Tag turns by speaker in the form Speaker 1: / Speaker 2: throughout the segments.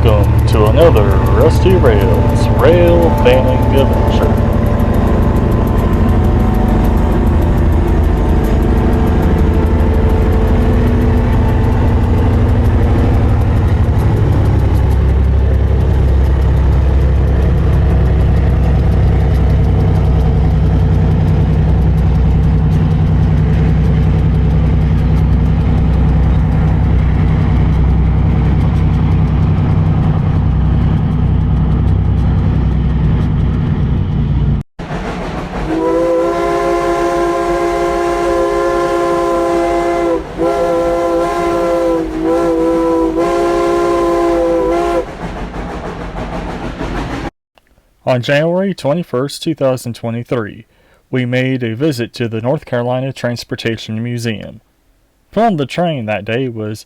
Speaker 1: Welcome to another Rusty Rails Rail Fanning Adventure. On January 21st, 2023, we made a visit to the North Carolina Transportation Museum. From the train that day was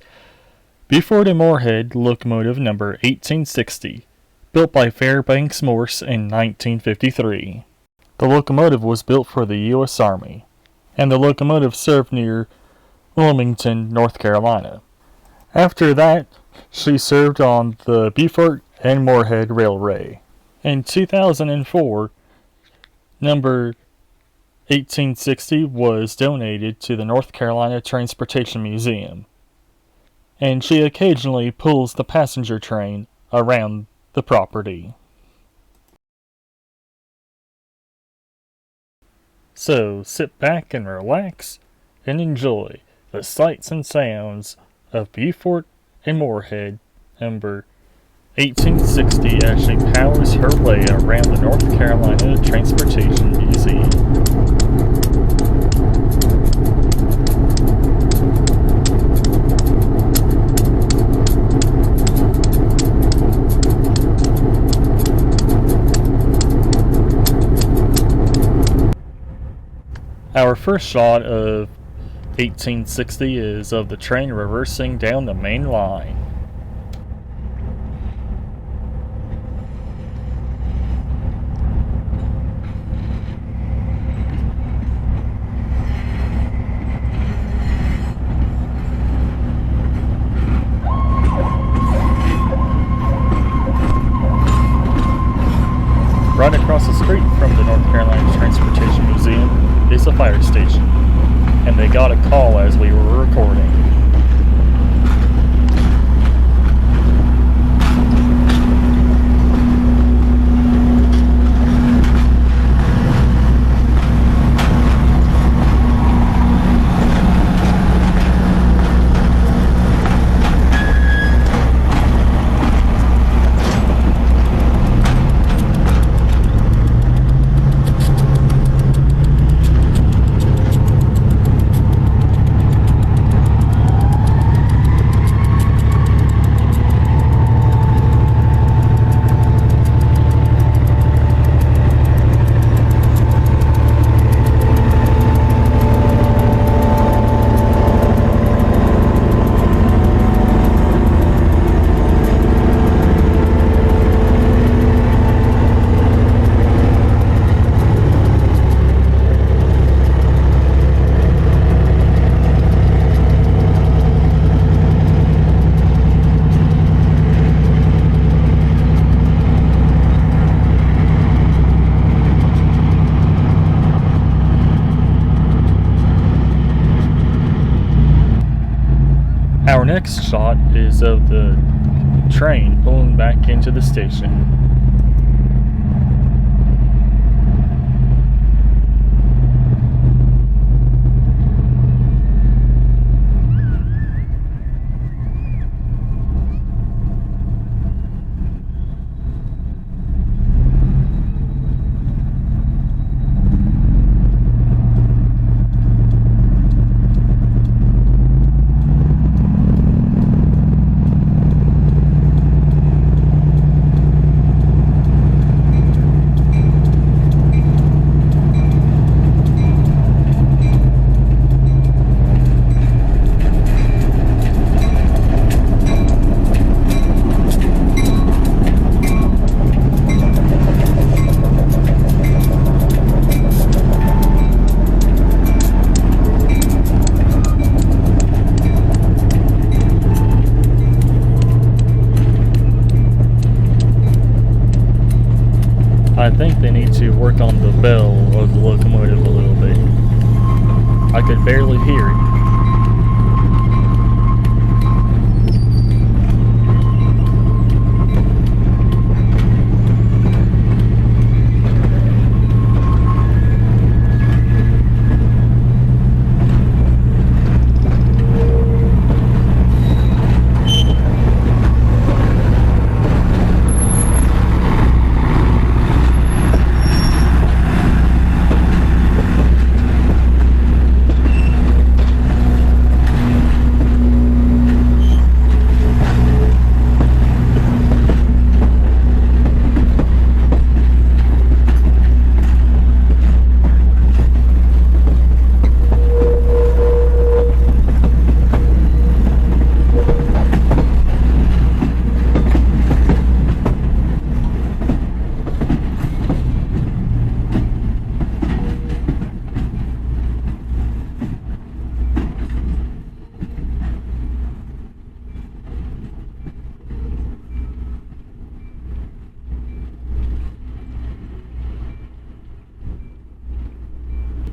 Speaker 1: Beaufort and Morehead locomotive number 1860, built by Fairbanks Morse in 1953. The locomotive was built for the U.S. Army, and the locomotive served near Wilmington, North Carolina. After that, she served on the Beaufort and Morehead Railway. In 2004, number 1860 was donated to the North Carolina Transportation Museum, and she occasionally pulls the passenger train around the property. So sit back and relax and enjoy the sights and sounds of Beaufort and Morehead number 1860 as she powers her way around the North Carolina Transportation Museum. Our first shot of 1860 is of the train reversing down the main line. Right across the street from the North Carolina Transportation Museum is a fire station, and they got a call as we were recording. Our next shot is of the train pulling back into the station. to work on the bell of the locomotive a little bit. I could barely hear it.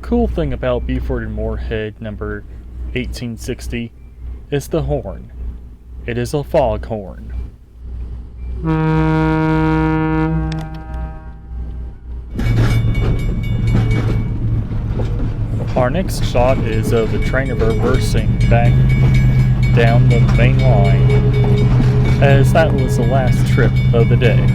Speaker 1: Cool thing about Beaufort and Morehead number 1860 is the horn. It is a fog horn. Our next shot is of the train reversing back down the main line, as that was the last trip of the day.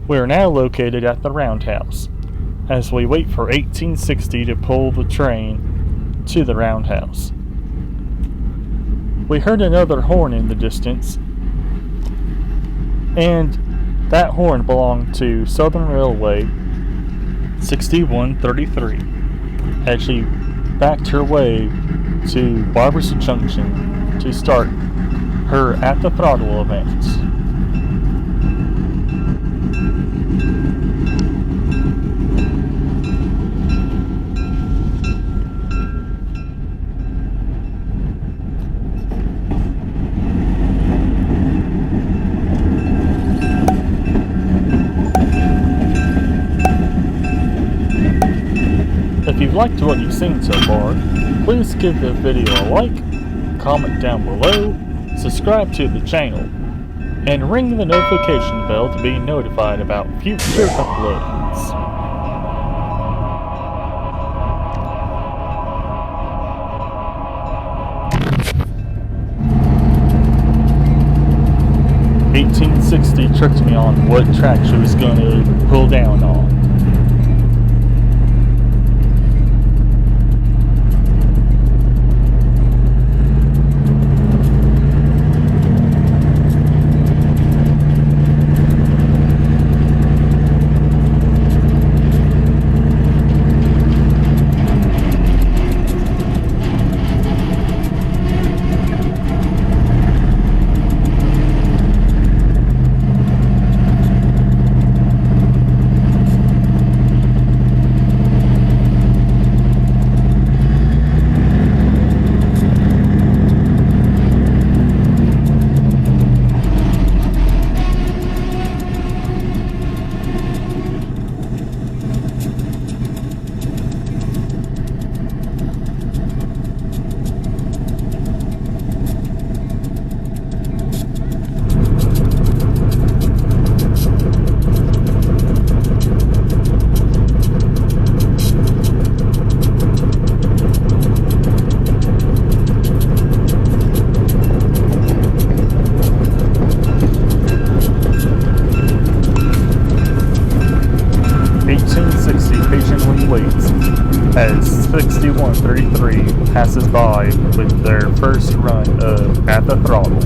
Speaker 1: We are now located at the roundhouse, as we wait for 1860 to pull the train to the roundhouse. We heard another horn in the distance, and that horn belonged to Southern Railway 6133, as she backed her way to Barberson Junction to start her At the Throttle events. If you've liked what you've seen so far, please give the video a like, comment down below, subscribe to the channel, and ring the notification bell to be notified about future uploads. "1860" tricked me on what track she was going to pull down on. 6133 passes by with their first run of At the Throttle.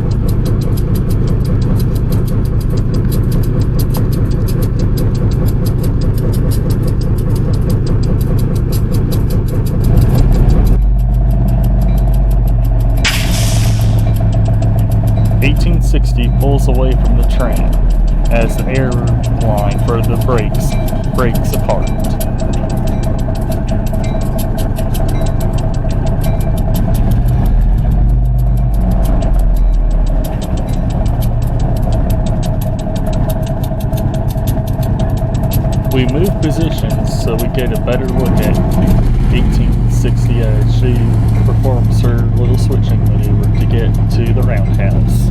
Speaker 1: .1860 pulls away from the train as the air line for the brakes breaks apart. We move positions so we get a better look at 1860 as she performs her little switching maneuver to get to the roundhouse.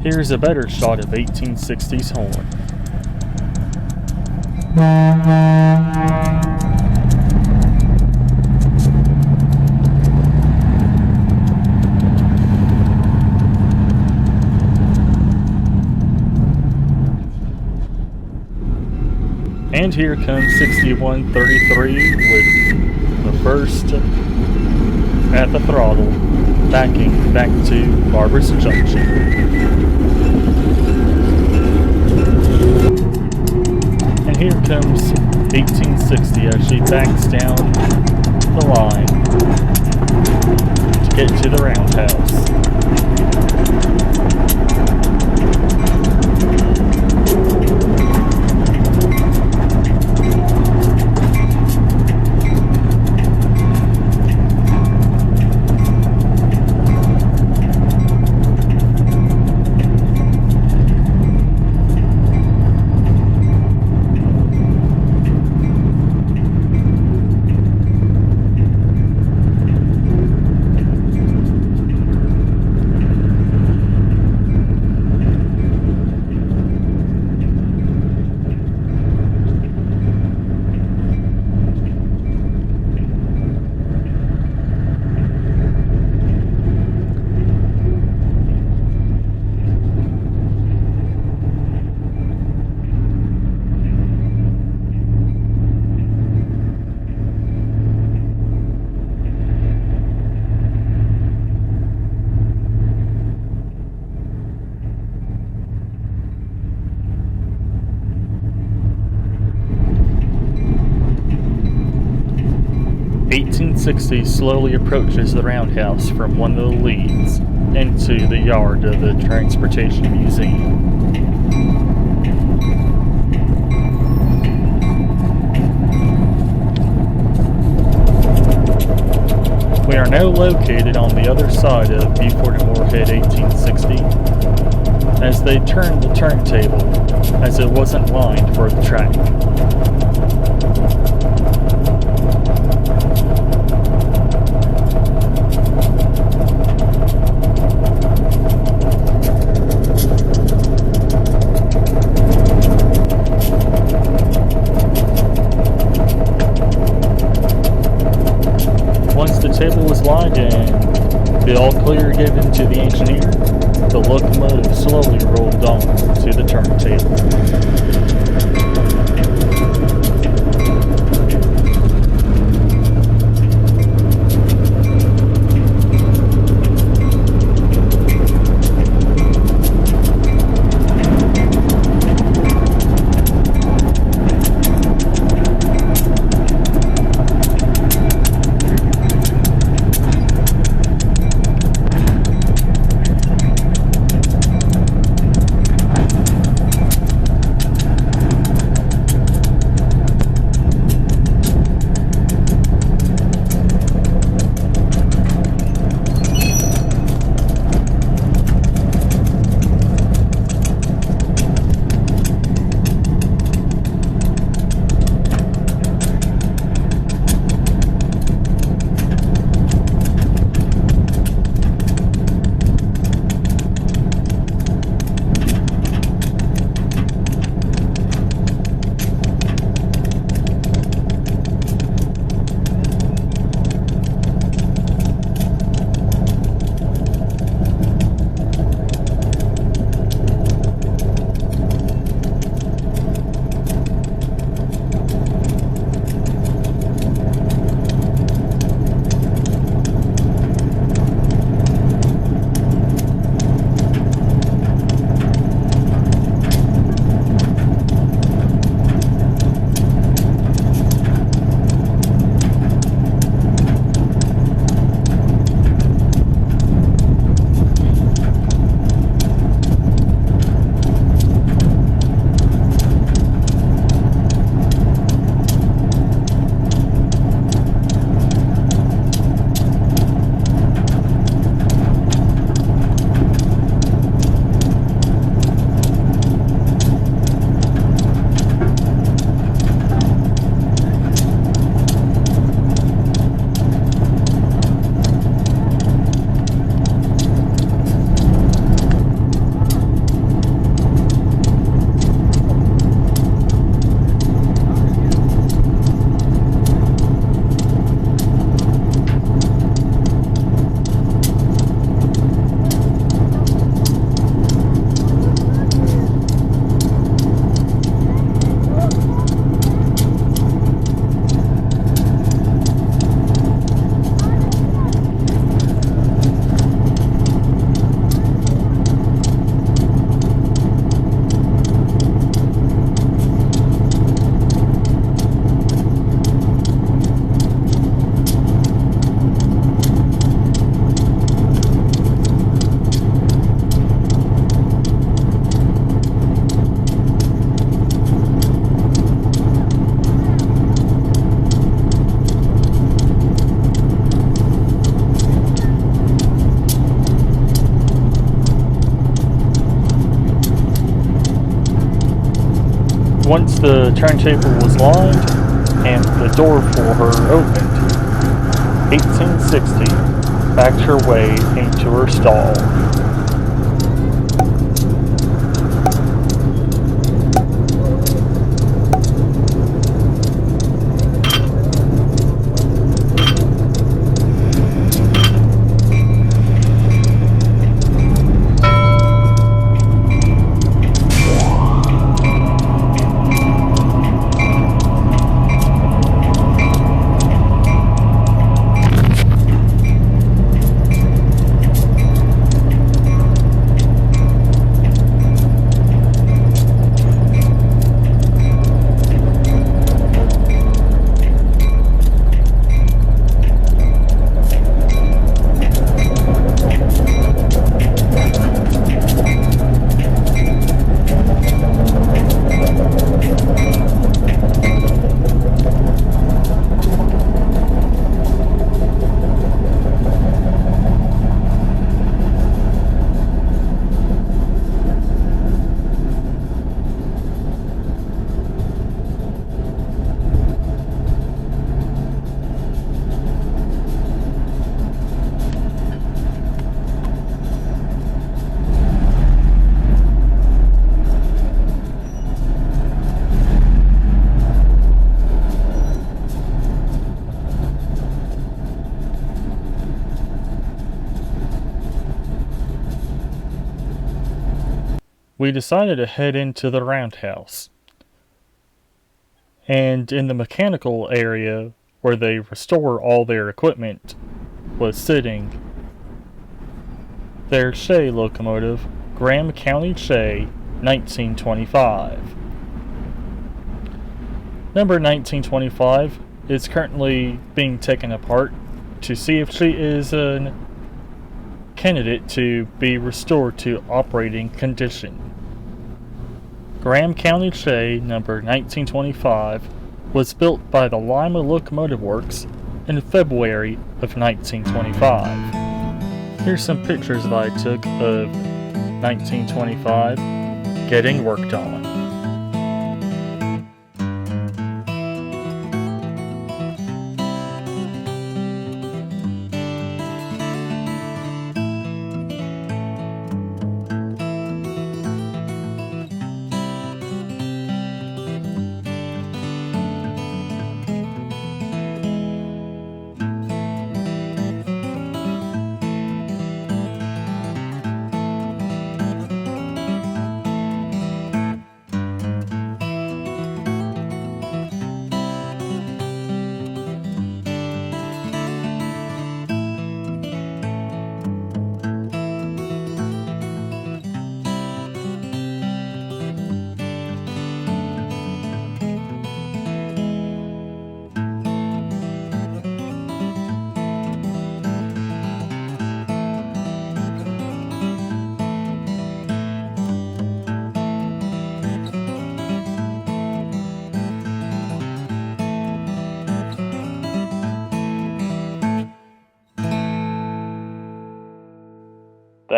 Speaker 1: Here's a better shot of 1860's horn. And here comes 6133 with the first At the Throttle, backing back to Barbara's Junction. And here comes 1860 as she backs down the line to get to the roundhouse. .1860 slowly approaches the roundhouse from one of the leads into the yard of the Transportation Museum. We are now located on the other side of Beaufort and Morehead 1860 as they turned the turntable as it wasn't lined for the track. Once the table was lined and the all clear given to the engineer, the locomotive slowly rolled on to the turntable. Once the turntable was lined and the door for her opened, 1860 backed her way into her stall. We decided to head into the roundhouse. And in the mechanical area where they restore all their equipment was sitting their Shay locomotive, Graham County Shay 1925. Number 1925 is currently being taken apart to see if she is a candidate to be restored to operating condition. Graham County Shay number 1925 was built by the Lima Locomotive Works in February of 1925. Here's some pictures that I took of 1925 getting worked on.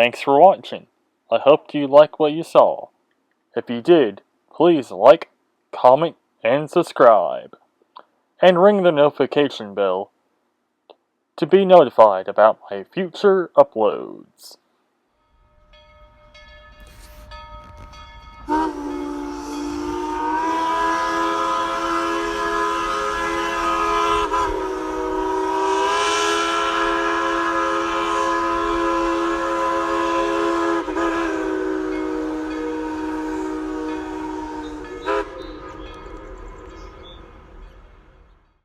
Speaker 1: Thanks for watching. I hope you liked what you saw. If you did, please like, comment, and subscribe. And ring the notification bell to be notified about my future uploads.